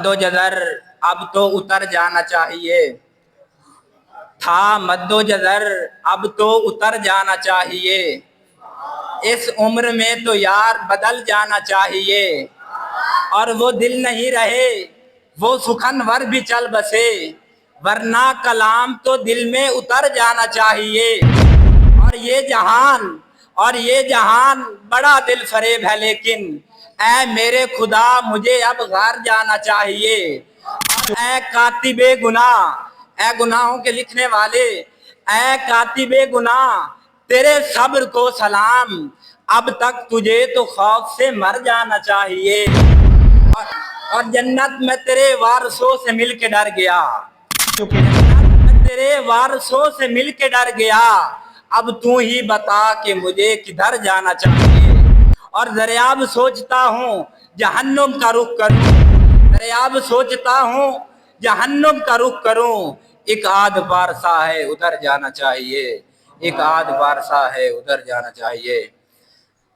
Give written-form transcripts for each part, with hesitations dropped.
मद्दो जज़र अब तो उतर जाना चाहिए, था मद्दो जज़र अब तो उतर जाना चाहिए, इस उम्र में तो यार बदल जाना चाहिए, और वो दिल नहीं रहे वो सुखनवर भी चल बसे, वरना कलाम तो दिल में उतर जाना चाहिए। और ये जहान बड़ा दिल फरेब है, लेकिन ऐ मेरे खुदा मुझे अब घर जाना चाहिए। ऐ कातिबे गुनाह, ऐ गुनाहों के लिखने वाले, ऐ कातिबे गुनाह तेरे सब्र को सलाम, अब तक तुझे तो खौफ से मर जाना चाहिए। और जन्नत में तेरे वारसों से मिल के डर गया, जन्नत में तेरे वारसों से मिल के डर गया, अब तू ही बता कि मुझे किधर जाना चाहिए। और दरियाब सोचता हूँ जहन्नुम का रुख करूँ, दरियाब सोचता हूँ जहन्नुम का रुख करूँ, एक आध बार सा है उधर जाना चाहिए, एक आध बार सा है उधर जाना चाहिए।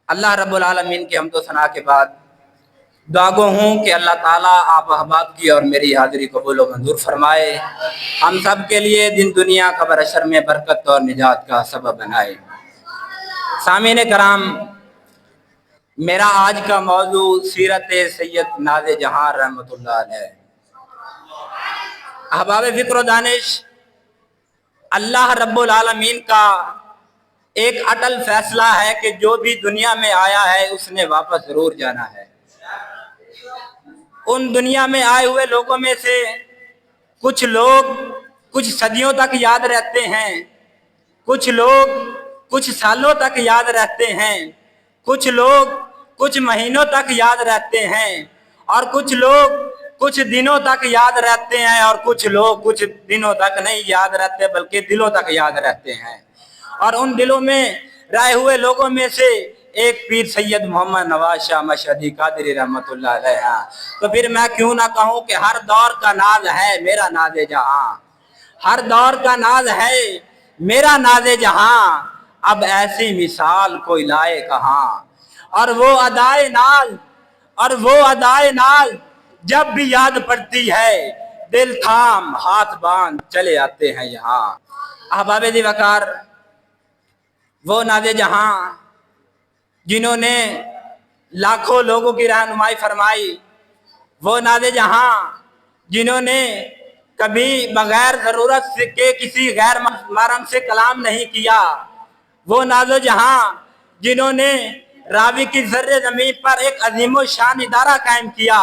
अल्लाह रब्बुल आलमीन के हमदो सना के बाद दुआ गो हूँ कि अल्लाह ताला आप अहबाब की और मेरी हाज़िरी कबूल व मंजूर फरमाए, हम सब के लिए दिन दुनिया क़ब्र हशर में बरकत और निजात का सबब बनाए। सामीन कराम, मेरा आज का मौजू सीरत सैयद नाज़े जहां रहमतुल्लाह अलैह। अहबाब फ़िक्र व दानिश, अल्लाह रब्बुल आलमीन का एक अटल फैसला है कि जो भी दुनिया में आया है उसने वापस जरूर जाना है। उन दुनिया में आए हुए लोगों में से कुछ लोग कुछ सदियों तक याद रहते हैं, कुछ लोग कुछ सालों तक याद रहते हैं, कुछ लोग कुछ महीनों तक याद रहते हैं, और कुछ लोग कुछ दिनों तक याद रहते हैं, और कुछ लोग कुछ दिनों तक नहीं याद रहते बल्कि दिलों तक याद रहते हैं। और उन दिलों में रहे हुए लोगों में से एक पीर सैयद मोहम्मद नवाज शाह मशहदी कादरी रहमतुल्लाह अलैह। तो फिर मैं क्यों ना कहूँ कि हर दौर का नाज है मेरा नाज़े जहां, हर दौर का नाज है मेरा नाज़े जहां, अब ऐसी मिसाल कोई लाए कहाँ। और वो अदाए नाज जब भी याद पड़ती है, दिल थाम हाथ बांध चले आते हैं यहाँ। अहबाब दी वकार, वो नाज़े जहां जिन्होंने लाखों लोगों की रहनुमाई फरमाई, वो नाज़े जहां जिन्होंने कभी बगैर ज़रूरत के किसी गैर महरम से कलाम नहीं किया, वो नाज़ो जहां जिन्होंने रावी की ज़र्रे ज़मीन पर एक अजीम शान इदारा कायम किया।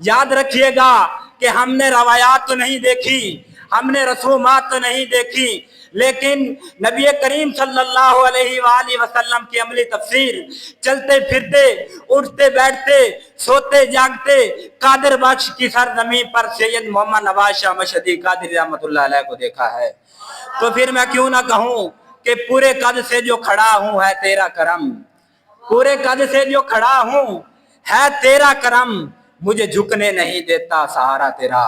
याद रखिएगा कि हमने रवायात तो नहीं देखी, हमने रसूमात तो नहीं देखी, लेकिन नबी करीम सल्लल्लाहु अलैहि वसल्लम की अमली तफसीर, चलते फिरते उठते बैठते सोते जागते कादिर बख्श की सरजमीन पर सैयद मोहम्मद नवाज शाह मशहदी कादरी रहमतुल्लाह अलैह को देखा है। तो फिर मैं क्यों ना कहूँ कि पूरे कद से जो खड़ा हूँ है तेरा करम, पूरे कद से जो खड़ा हूँ है तेरा करम, मुझे झुकने नहीं देता सहारा तेरा।